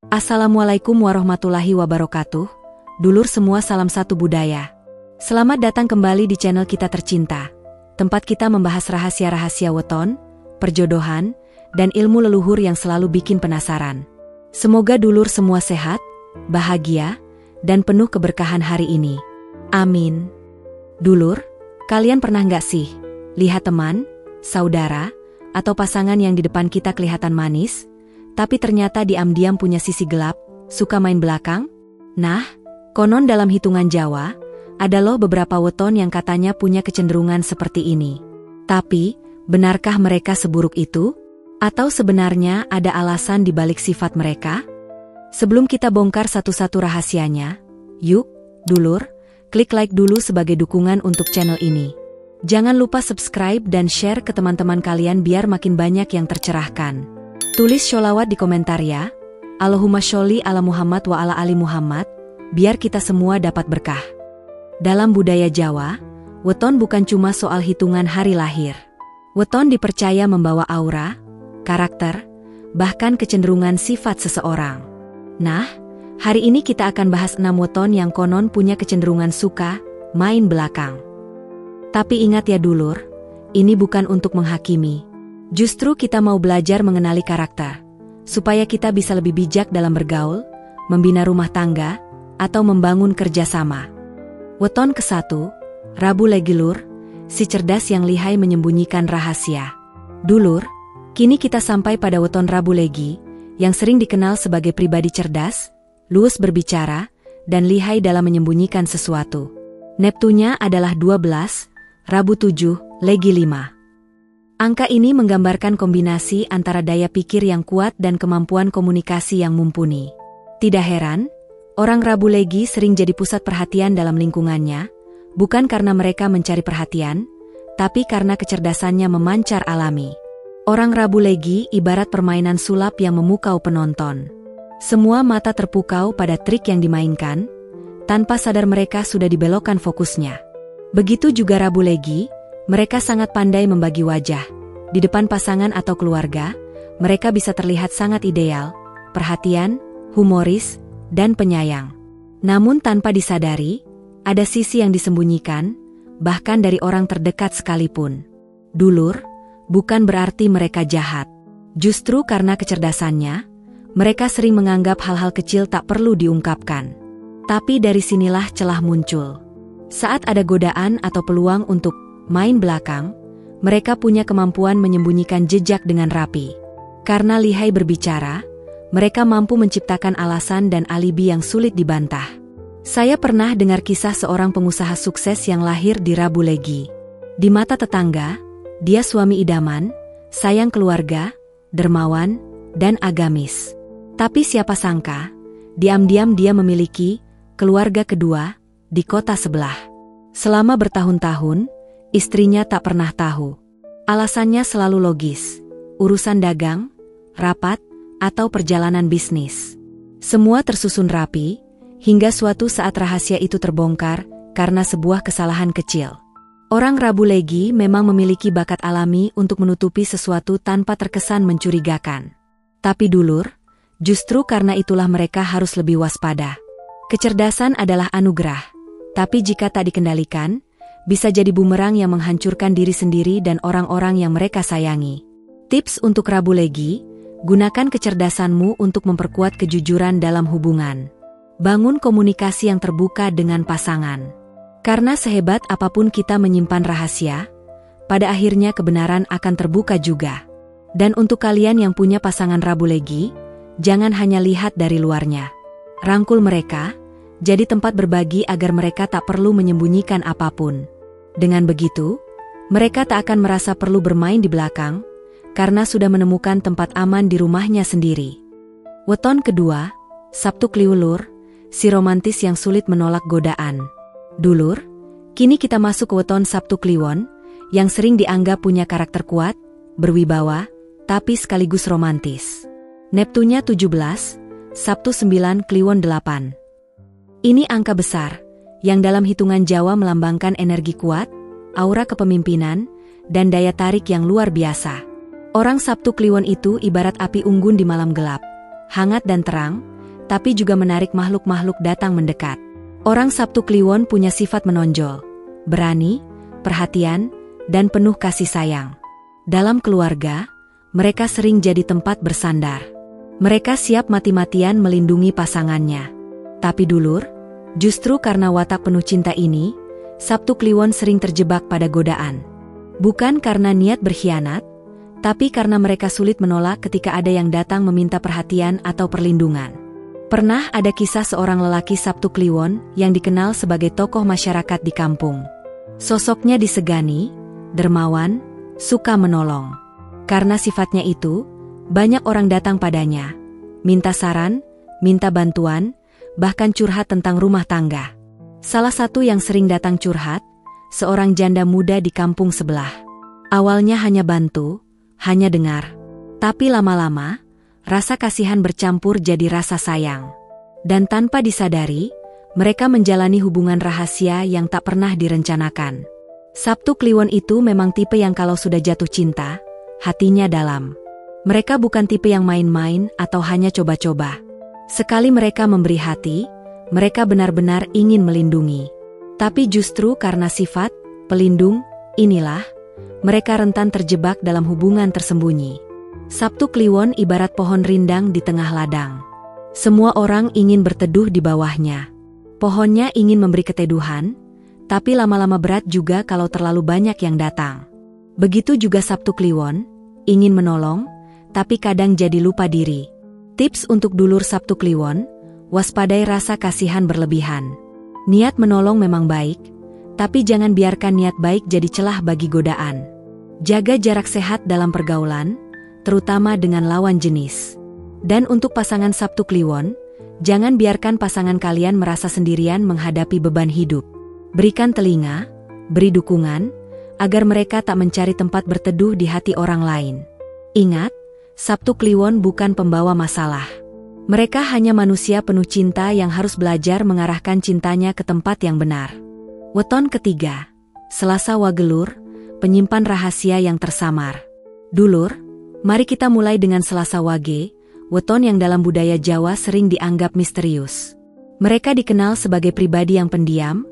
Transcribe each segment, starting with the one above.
Assalamualaikum warahmatullahi wabarakatuh. Dulur semua, salam satu budaya. Selamat datang kembali di channel kita tercinta, tempat kita membahas rahasia-rahasia weton, perjodohan, dan ilmu leluhur yang selalu bikin penasaran. Semoga dulur semua sehat, bahagia, dan penuh keberkahan hari ini. Amin. Dulur, kalian pernah nggak sih lihat teman, saudara, atau pasangan yang di depan kita kelihatan manis, tapi ternyata diam-diam punya sisi gelap, suka main belakang? Nah, konon dalam hitungan Jawa, ada loh beberapa weton yang katanya punya kecenderungan seperti ini. Tapi, benarkah mereka seburuk itu? Atau sebenarnya ada alasan di balik sifat mereka? Sebelum kita bongkar satu-satu rahasianya, yuk, dulur, klik like dulu sebagai dukungan untuk channel ini. Jangan lupa subscribe dan share ke teman-teman kalian biar makin banyak yang tercerahkan. Tulis sholawat di komentar ya. Allahumma sholli ala Muhammad wa ala ali Muhammad, biar kita semua dapat berkah. Dalam budaya Jawa, weton bukan cuma soal hitungan hari lahir. Weton dipercaya membawa aura, karakter, bahkan kecenderungan sifat seseorang. Nah, hari ini kita akan bahas 6 weton yang konon punya kecenderungan suka main belakang. Tapi ingat ya dulur, ini bukan untuk menghakimi. Justru kita mau belajar mengenali karakter, supaya kita bisa lebih bijak dalam bergaul, membina rumah tangga, atau membangun kerjasama. Weton ke-1, Rabu Legi lur, si cerdas yang lihai menyembunyikan rahasia. Dulur, kini kita sampai pada weton Rabu Legi, yang sering dikenal sebagai pribadi cerdas, luwes berbicara, dan lihai dalam menyembunyikan sesuatu. Neptunya adalah 12, Rabu 7, Legi 5. Angka ini menggambarkan kombinasi antara daya pikir yang kuat dan kemampuan komunikasi yang mumpuni. Tidak heran, orang Rabu Legi sering jadi pusat perhatian dalam lingkungannya, bukan karena mereka mencari perhatian, tapi karena kecerdasannya memancar alami. Orang Rabu Legi ibarat permainan sulap yang memukau penonton. Semua mata terpukau pada trik yang dimainkan, tanpa sadar mereka sudah dibelokkan fokusnya. Begitu juga Rabu Legi, mereka sangat pandai membagi wajah. Di depan pasangan atau keluarga, mereka bisa terlihat sangat ideal, perhatian, humoris, dan penyayang. Namun tanpa disadari, ada sisi yang disembunyikan, bahkan dari orang terdekat sekalipun. Dulur, bukan berarti mereka jahat. Justru karena kecerdasannya, mereka sering menganggap hal-hal kecil tak perlu diungkapkan. Tapi dari sinilah celah muncul. Saat ada godaan atau peluang untuk main belakang, mereka punya kemampuan menyembunyikan jejak dengan rapi. Karena lihai berbicara, mereka mampu menciptakan alasan dan alibi yang sulit dibantah. Saya pernah dengar kisah seorang pengusaha sukses yang lahir di Rabu Legi. Di mata tetangga, dia suami idaman, sayang keluarga, dermawan, dan agamis. Tapi siapa sangka, diam-diam dia memiliki keluarga kedua di kota sebelah. Selama bertahun-tahun, istrinya tak pernah tahu. Alasannya selalu logis, urusan dagang, rapat, atau perjalanan bisnis. Semua tersusun rapi, hingga suatu saat rahasia itu terbongkar karena sebuah kesalahan kecil. Orang Rabu Legi memang memiliki bakat alami untuk menutupi sesuatu tanpa terkesan mencurigakan. Tapi dulur, justru karena itulah mereka harus lebih waspada. Kecerdasan adalah anugerah, tapi jika tak dikendalikan, bisa jadi bumerang yang menghancurkan diri sendiri dan orang-orang yang mereka sayangi. Tips untuk Rabu Legi, gunakan kecerdasanmu untuk memperkuat kejujuran dalam hubungan. Bangun komunikasi yang terbuka dengan pasangan. Karena sehebat apapun kita menyimpan rahasia, pada akhirnya kebenaran akan terbuka juga. Dan untuk kalian yang punya pasangan Rabu Legi, jangan hanya lihat dari luarnya. Rangkul mereka, jadi tempat berbagi agar mereka tak perlu menyembunyikan apapun. Dengan begitu, mereka tak akan merasa perlu bermain di belakang, karena sudah menemukan tempat aman di rumahnya sendiri. Weton kedua, Sabtu Kliwulur, si romantis yang sulit menolak godaan. Dulur, kini kita masuk ke weton Sabtu Kliwon, yang sering dianggap punya karakter kuat, berwibawa, tapi sekaligus romantis. Neptunya 17, Sabtu 9 Kliwon 8. Ini angka besar, yang dalam hitungan Jawa melambangkan energi kuat, aura kepemimpinan, dan daya tarik yang luar biasa. Orang Sabtu Kliwon itu ibarat api unggun di malam gelap, hangat dan terang, tapi juga menarik makhluk-makhluk datang mendekat. Orang Sabtu Kliwon punya sifat menonjol, berani, perhatian, dan penuh kasih sayang. Dalam keluarga, mereka sering jadi tempat bersandar. Mereka siap mati-matian melindungi pasangannya. Tapi dulur, justru karena watak penuh cinta ini, Sabtu Kliwon sering terjebak pada godaan. Bukan karena niat berkhianat, tapi karena mereka sulit menolak ketika ada yang datang meminta perhatian atau perlindungan. Pernah ada kisah seorang lelaki Sabtu Kliwon yang dikenal sebagai tokoh masyarakat di kampung. Sosoknya disegani, dermawan, suka menolong. Karena sifatnya itu, banyak orang datang padanya, minta saran, minta bantuan, bahkan curhat tentang rumah tangga. Salah satu yang sering datang curhat, seorang janda muda di kampung sebelah. Awalnya hanya bantu, hanya dengar. Tapi lama-lama, rasa kasihan bercampur jadi rasa sayang. Dan tanpa disadari, mereka menjalani hubungan rahasia yang tak pernah direncanakan. Sabtu Kliwon itu memang tipe yang kalau sudah jatuh cinta, hatinya dalam. Mereka bukan tipe yang main-main atau hanya coba-coba. Sekali mereka memberi hati, mereka benar-benar ingin melindungi. Tapi justru karena sifat pelindung inilah, mereka rentan terjebak dalam hubungan tersembunyi. Sabtu Kliwon ibarat pohon rindang di tengah ladang. Semua orang ingin berteduh di bawahnya. Pohonnya ingin memberi keteduhan, tapi lama-lama berat juga kalau terlalu banyak yang datang. Begitu juga Sabtu Kliwon, ingin menolong, tapi kadang jadi lupa diri. Tips untuk dulur Sabtu Kliwon, waspadai rasa kasihan berlebihan. Niat menolong memang baik, tapi jangan biarkan niat baik jadi celah bagi godaan. Jaga jarak sehat dalam pergaulan, terutama dengan lawan jenis. Dan untuk pasangan Sabtu Kliwon, jangan biarkan pasangan kalian merasa sendirian menghadapi beban hidup. Berikan telinga, beri dukungan, agar mereka tak mencari tempat berteduh di hati orang lain. Ingat, Sabtu Kliwon bukan pembawa masalah. Mereka hanya manusia penuh cinta yang harus belajar mengarahkan cintanya ke tempat yang benar. Weton ketiga, Selasa Wagelur, penyimpan rahasia yang tersamar. Dulur, mari kita mulai dengan Selasa Wage, weton yang dalam budaya Jawa sering dianggap misterius. Mereka dikenal sebagai pribadi yang pendiam,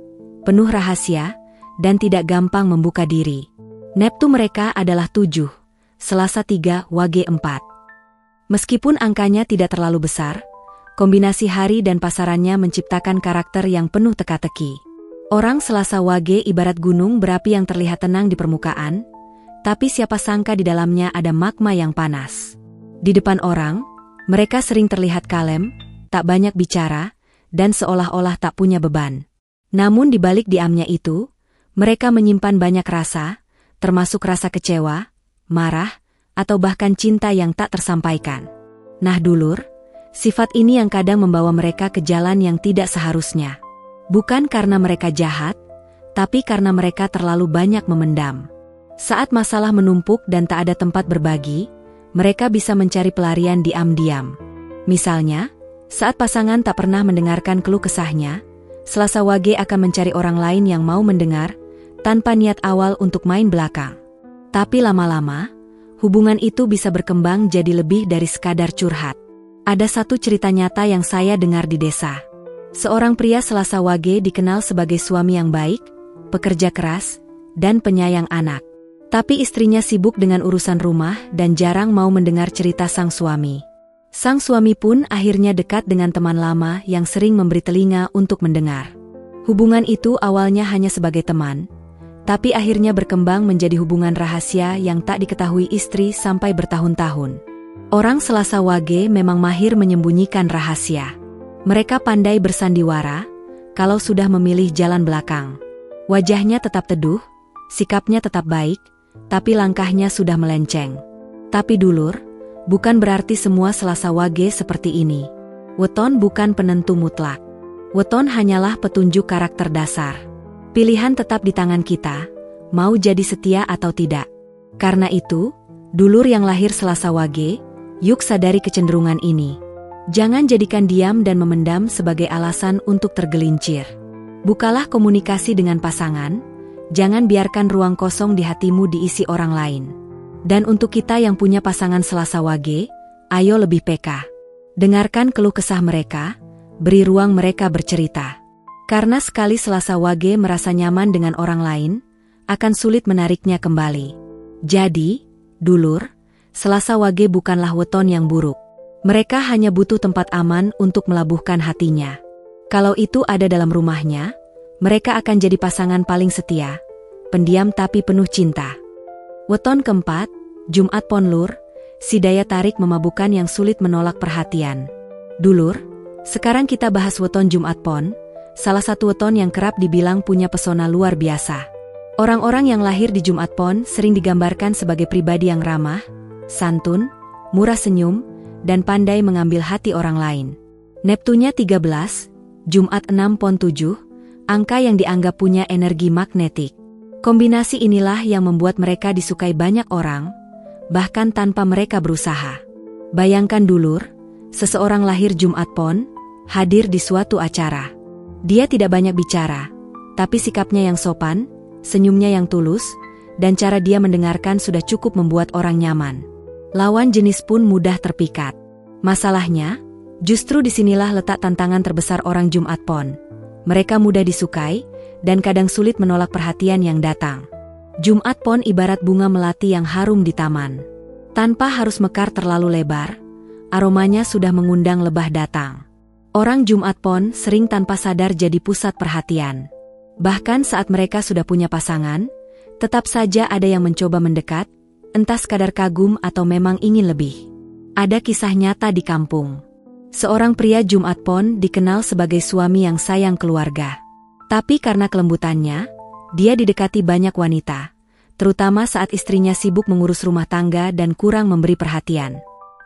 penuh rahasia, dan tidak gampang membuka diri. Neptu mereka adalah 7, Selasa 3, Wage 4. Meskipun angkanya tidak terlalu besar, kombinasi hari dan pasarannya menciptakan karakter yang penuh teka-teki. Orang Selasa Wage ibarat gunung berapi yang terlihat tenang di permukaan, tapi siapa sangka di dalamnya ada magma yang panas. Di depan orang, mereka sering terlihat kalem, tak banyak bicara, dan seolah-olah tak punya beban. Namun di balik diamnya itu, mereka menyimpan banyak rasa, termasuk rasa kecewa, marah, atau bahkan cinta yang tak tersampaikan. Nah dulur, sifat ini yang kadang membawa mereka ke jalan yang tidak seharusnya. Bukan karena mereka jahat, tapi karena mereka terlalu banyak memendam. Saat masalah menumpuk dan tak ada tempat berbagi, mereka bisa mencari pelarian diam-diam. Misalnya, saat pasangan tak pernah mendengarkan keluh kesahnya, Selasa Wage akan mencari orang lain yang mau mendengar, tanpa niat awal untuk main belakang. Tapi lama-lama, hubungan itu bisa berkembang jadi lebih dari sekadar curhat. Ada satu cerita nyata yang saya dengar di desa. Seorang pria Selasa Wage dikenal sebagai suami yang baik, pekerja keras, dan penyayang anak. Tapi istrinya sibuk dengan urusan rumah dan jarang mau mendengar cerita sang suami. Sang suami pun akhirnya dekat dengan teman lama yang sering memberi telinga untuk mendengar. Hubungan itu awalnya hanya sebagai teman, tapi akhirnya berkembang menjadi hubungan rahasia yang tak diketahui istri sampai bertahun-tahun. Orang Selasa Wage memang mahir menyembunyikan rahasia. Mereka pandai bersandiwara, kalau sudah memilih jalan belakang. Wajahnya tetap teduh, sikapnya tetap baik, tapi langkahnya sudah melenceng. Tapi dulur, bukan berarti semua Selasa Wage seperti ini. Weton bukan penentu mutlak. Weton hanyalah petunjuk karakter dasar. Pilihan tetap di tangan kita, mau jadi setia atau tidak. Karena itu, dulur yang lahir Selasa Wage, yuk sadari kecenderungan ini. Jangan jadikan diam dan memendam sebagai alasan untuk tergelincir. Bukalah komunikasi dengan pasangan, jangan biarkan ruang kosong di hatimu diisi orang lain. Dan untuk kita yang punya pasangan Selasa Wage, ayo lebih peka. Dengarkan keluh kesah mereka, beri ruang mereka bercerita. Karena sekali Selasa Wage merasa nyaman dengan orang lain, akan sulit menariknya kembali. Jadi, dulur, Selasa Wage bukanlah weton yang buruk. Mereka hanya butuh tempat aman untuk melabuhkan hatinya. Kalau itu ada dalam rumahnya, mereka akan jadi pasangan paling setia, pendiam tapi penuh cinta. Weton keempat, Jumat Pon Lur, si daya tarik memabukkan yang sulit menolak perhatian. Dulur, sekarang kita bahas weton Jumat Pon, salah satu weton yang kerap dibilang punya pesona luar biasa. Orang-orang yang lahir di Jumat Pon sering digambarkan sebagai pribadi yang ramah, santun, murah senyum, dan pandai mengambil hati orang lain. Neptunya 13, Jumat 6 Pon 7, angka yang dianggap punya energi magnetik. Kombinasi inilah yang membuat mereka disukai banyak orang, bahkan tanpa mereka berusaha. Bayangkan dulur, seseorang lahir Jumat Pon, hadir di suatu acara. Dia tidak banyak bicara, tapi sikapnya yang sopan, senyumnya yang tulus, dan cara dia mendengarkan sudah cukup membuat orang nyaman. Lawan jenis pun mudah terpikat. Masalahnya, justru disinilah letak tantangan terbesar orang Jumat Pon. Mereka mudah disukai, dan kadang sulit menolak perhatian yang datang. Jumat Pon ibarat bunga melati yang harum di taman. Tanpa harus mekar terlalu lebar, aromanya sudah mengundang lebah datang. Orang Jumat Pon sering tanpa sadar jadi pusat perhatian. Bahkan saat mereka sudah punya pasangan, tetap saja ada yang mencoba mendekat, entah sekadar kagum atau memang ingin lebih. Ada kisah nyata di kampung. Seorang pria Jumat Pon dikenal sebagai suami yang sayang keluarga. Tapi karena kelembutannya, dia didekati banyak wanita, terutama saat istrinya sibuk mengurus rumah tangga dan kurang memberi perhatian.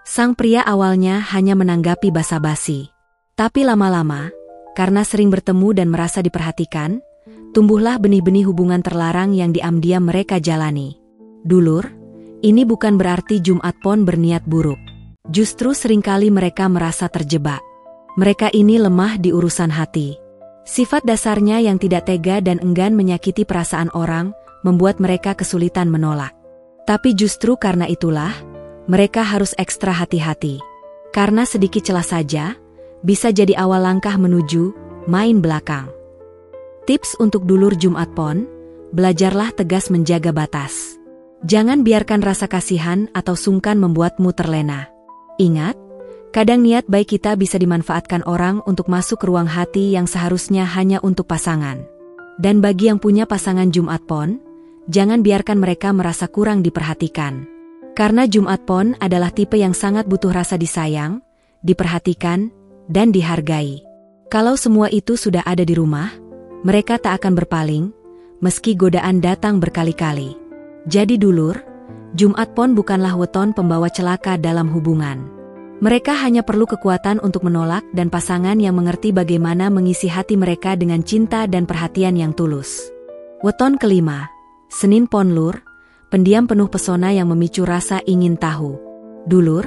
Sang pria awalnya hanya menanggapi basa-basi. Tapi lama-lama, karena sering bertemu dan merasa diperhatikan, tumbuhlah benih-benih hubungan terlarang yang diam-diam mereka jalani. Dulur, ini bukan berarti Jumat Pon berniat buruk. Justru seringkali mereka merasa terjebak. Mereka ini lemah di urusan hati. Sifat dasarnya yang tidak tega dan enggan menyakiti perasaan orang, membuat mereka kesulitan menolak. Tapi justru karena itulah, mereka harus ekstra hati-hati. Karena sedikit celah saja, bisa jadi awal langkah menuju main belakang. Tips untuk dulur Jumat Pon, belajarlah tegas menjaga batas. Jangan biarkan rasa kasihan atau sungkan membuatmu terlena. Ingat, kadang niat baik kita bisa dimanfaatkan orang untuk masuk ke ruang hati yang seharusnya hanya untuk pasangan. Dan bagi yang punya pasangan Jumat Pon, jangan biarkan mereka merasa kurang diperhatikan. Karena Jumat Pon adalah tipe yang sangat butuh rasa disayang, diperhatikan, dan dihargai. Kalau semua itu sudah ada di rumah, mereka tak akan berpaling, meski godaan datang berkali-kali. Jadi dulur, Jumat Pon bukanlah weton pembawa celaka dalam hubungan. Mereka hanya perlu kekuatan untuk menolak dan pasangan yang mengerti bagaimana mengisi hati mereka dengan cinta dan perhatian yang tulus. Weton kelima, Senin Pon Lur, pendiam penuh pesona yang memicu rasa ingin tahu. Dulur,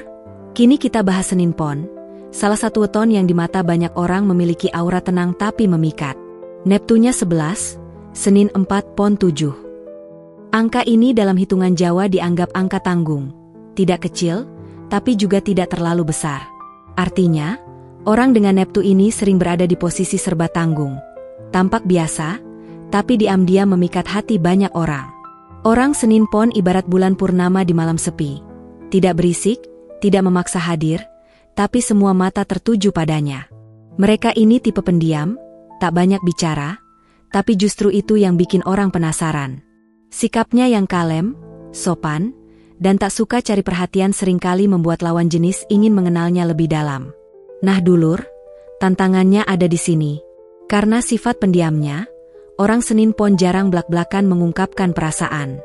kini kita bahas Senin Pon, salah satu weton yang di mata banyak orang memiliki aura tenang tapi memikat. Neptunya 11, Senin 4 Pon 7. Angka ini dalam hitungan Jawa dianggap angka tanggung, tidak kecil, tapi juga tidak terlalu besar. Artinya, orang dengan Neptu ini sering berada di posisi serba tanggung. Tampak biasa, tapi diam-diam memikat hati banyak orang. Orang Senin Pon ibarat bulan purnama di malam sepi. Tidak berisik, tidak memaksa hadir, tapi semua mata tertuju padanya. Mereka ini tipe pendiam, tak banyak bicara, tapi justru itu yang bikin orang penasaran. Sikapnya yang kalem, sopan, dan tak suka cari perhatian seringkali membuat lawan jenis ingin mengenalnya lebih dalam. Nah dulur, tantangannya ada di sini. Karena sifat pendiamnya, orang Senin Pon jarang blak-blakan mengungkapkan perasaan.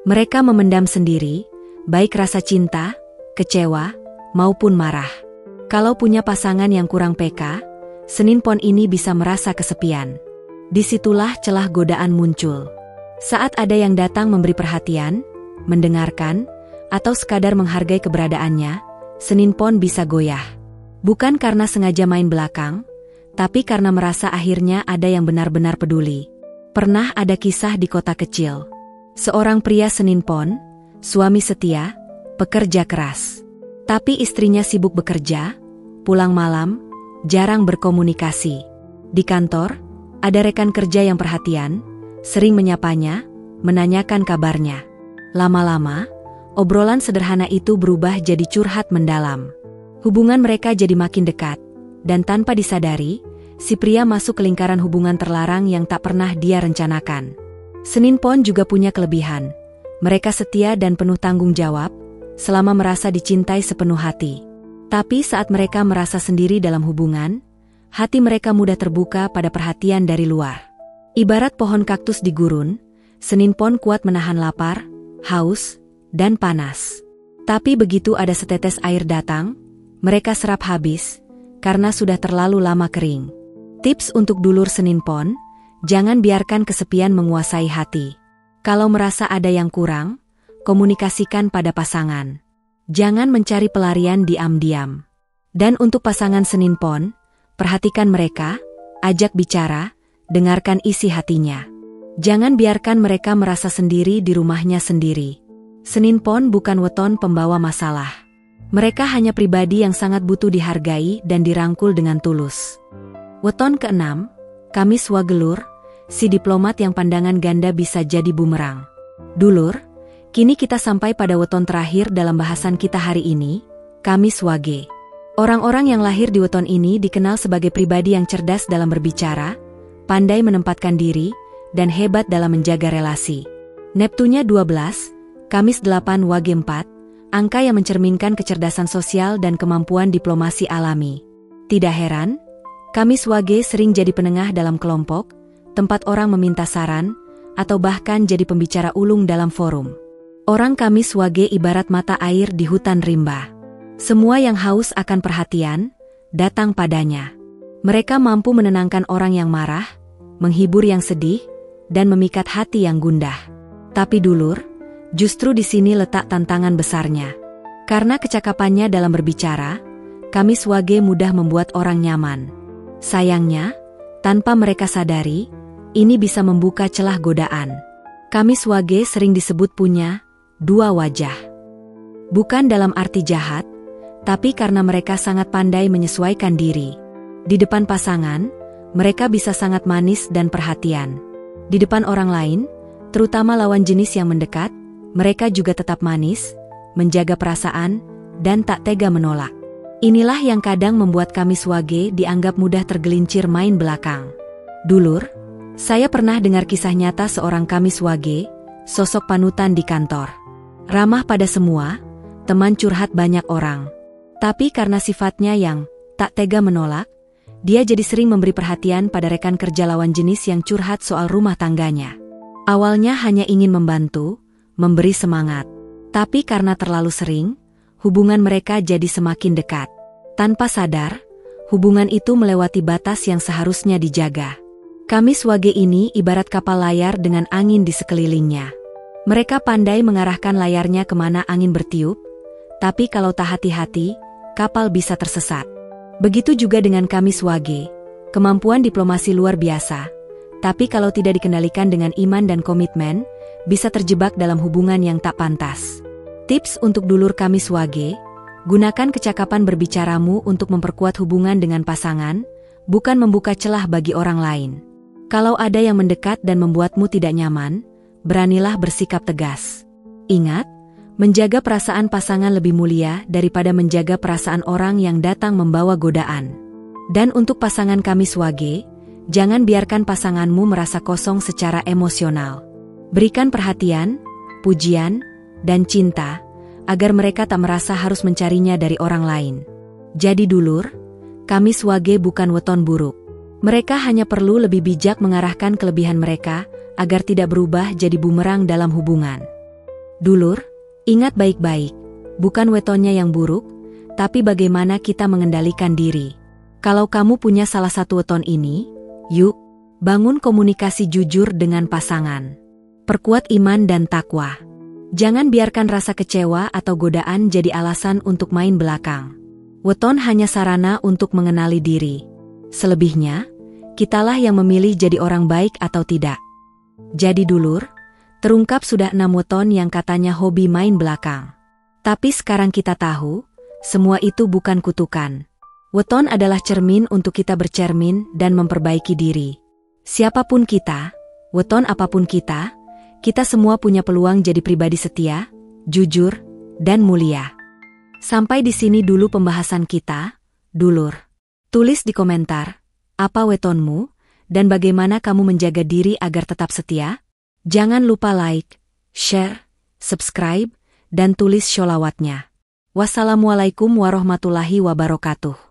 Mereka memendam sendiri, baik rasa cinta, kecewa, maupun marah. Kalau punya pasangan yang kurang peka, Senin Pon ini bisa merasa kesepian. Disitulah celah godaan muncul. Saat ada yang datang memberi perhatian, mendengarkan, atau sekadar menghargai keberadaannya, Senin Pon bisa goyah. Bukan karena sengaja main belakang, tapi karena merasa akhirnya ada yang benar-benar peduli. Pernah ada kisah di kota kecil. Seorang pria Senin Pon, suami setia, pekerja keras. Tapi istrinya sibuk bekerja, pulang malam, jarang berkomunikasi. Di kantor, ada rekan kerja yang perhatian, sering menyapanya, menanyakan kabarnya. Lama-lama, obrolan sederhana itu berubah jadi curhat mendalam. Hubungan mereka jadi makin dekat, dan tanpa disadari, si pria masuk ke lingkaran hubungan terlarang yang tak pernah dia rencanakan. Senin Pon juga punya kelebihan. Mereka setia dan penuh tanggung jawab, selama merasa dicintai sepenuh hati. Tapi saat mereka merasa sendiri dalam hubungan, hati mereka mudah terbuka pada perhatian dari luar. Ibarat pohon kaktus di gurun, Senin Pon kuat menahan lapar, haus, dan panas. Tapi begitu ada setetes air datang, mereka serap habis, karena sudah terlalu lama kering. Tips untuk dulur Senin Pon, jangan biarkan kesepian menguasai hati. Kalau merasa ada yang kurang, komunikasikan pada pasangan. Jangan mencari pelarian diam-diam. Dan untuk pasangan Senin Pon, perhatikan mereka, ajak bicara, dengarkan isi hatinya. Jangan biarkan mereka merasa sendiri di rumahnya sendiri. Senin Pon bukan weton pembawa masalah. Mereka hanya pribadi yang sangat butuh dihargai dan dirangkul dengan tulus. Weton ke-6, Kamis Wagelur, si diplomat yang pandangan ganda bisa jadi bumerang. Dulur, kini kita sampai pada weton terakhir dalam bahasan kita hari ini, Kamis Wage. Orang-orang yang lahir di weton ini dikenal sebagai pribadi yang cerdas dalam berbicara, pandai menempatkan diri, dan hebat dalam menjaga relasi. Neptunya 12, Kamis 8 Wage 4, angka yang mencerminkan kecerdasan sosial dan kemampuan diplomasi alami. Tidak heran, Kamis Wage sering jadi penengah dalam kelompok, tempat orang meminta saran, atau bahkan jadi pembicara ulung dalam forum. Orang Kamis Wage ibarat mata air di hutan rimba. Semua yang haus akan perhatian, datang padanya. Mereka mampu menenangkan orang yang marah, menghibur yang sedih, dan memikat hati yang gundah. Tapi dulur, justru di sini letak tantangan besarnya. Karena kecakapannya dalam berbicara, Kamis Wage mudah membuat orang nyaman. Sayangnya, tanpa mereka sadari, ini bisa membuka celah godaan. Kamis Wage sering disebut punya dua wajah. Bukan dalam arti jahat, tapi karena mereka sangat pandai menyesuaikan diri. Di depan pasangan, mereka bisa sangat manis dan perhatian. Di depan orang lain, terutama lawan jenis yang mendekat, mereka juga tetap manis, menjaga perasaan, dan tak tega menolak. Inilah yang kadang membuat Kamis Wage dianggap mudah tergelincir main belakang. Dulur, saya pernah dengar kisah nyata seorang Kamis Wage, sosok panutan di kantor. Ramah pada semua, teman curhat banyak orang. Tapi karena sifatnya yang tak tega menolak, dia jadi sering memberi perhatian pada rekan kerja lawan jenis yang curhat soal rumah tangganya. Awalnya hanya ingin membantu, memberi semangat. Tapi karena terlalu sering, hubungan mereka jadi semakin dekat. Tanpa sadar, hubungan itu melewati batas yang seharusnya dijaga. Kamis Wage ini ibarat kapal layar dengan angin di sekelilingnya. Mereka pandai mengarahkan layarnya kemana angin bertiup, tapi kalau tak hati-hati, kapal bisa tersesat. Begitu juga dengan Kamis Wage, kemampuan diplomasi luar biasa, tapi kalau tidak dikendalikan dengan iman dan komitmen, bisa terjebak dalam hubungan yang tak pantas. Tips untuk dulur Kamis Wage, gunakan kecakapan berbicaramu untuk memperkuat hubungan dengan pasangan, bukan membuka celah bagi orang lain. Kalau ada yang mendekat dan membuatmu tidak nyaman, beranilah bersikap tegas. Ingat, menjaga perasaan pasangan lebih mulia daripada menjaga perasaan orang yang datang membawa godaan. Dan untuk pasangan Kamis Wage, jangan biarkan pasanganmu merasa kosong secara emosional. Berikan perhatian, pujian, dan cinta, agar mereka tak merasa harus mencarinya dari orang lain. Jadi dulur, Kamis Wage bukan weton buruk. Mereka hanya perlu lebih bijak mengarahkan kelebihan mereka, agar tidak berubah jadi bumerang dalam hubungan. Dulur, ingat baik-baik, bukan wetonnya yang buruk, tapi bagaimana kita mengendalikan diri. Kalau kamu punya salah satu weton ini, yuk, bangun komunikasi jujur dengan pasangan. Perkuat iman dan takwa. Jangan biarkan rasa kecewa atau godaan jadi alasan untuk main belakang. Weton hanya sarana untuk mengenali diri. Selebihnya, kitalah yang memilih jadi orang baik atau tidak. Jadi dulur, terungkap sudah 6 weton yang katanya hobi main belakang. Tapi sekarang kita tahu, semua itu bukan kutukan. Weton adalah cermin untuk kita bercermin dan memperbaiki diri. Siapapun kita, weton apapun kita semua punya peluang jadi pribadi setia, jujur, dan mulia. Sampai di sini dulu pembahasan kita, dulur. Tulis di komentar, apa wetonmu, dan bagaimana kamu menjaga diri agar tetap setia? Jangan lupa like, share, subscribe, dan tulis sholawatnya. Wassalamualaikum warahmatullahi wabarakatuh.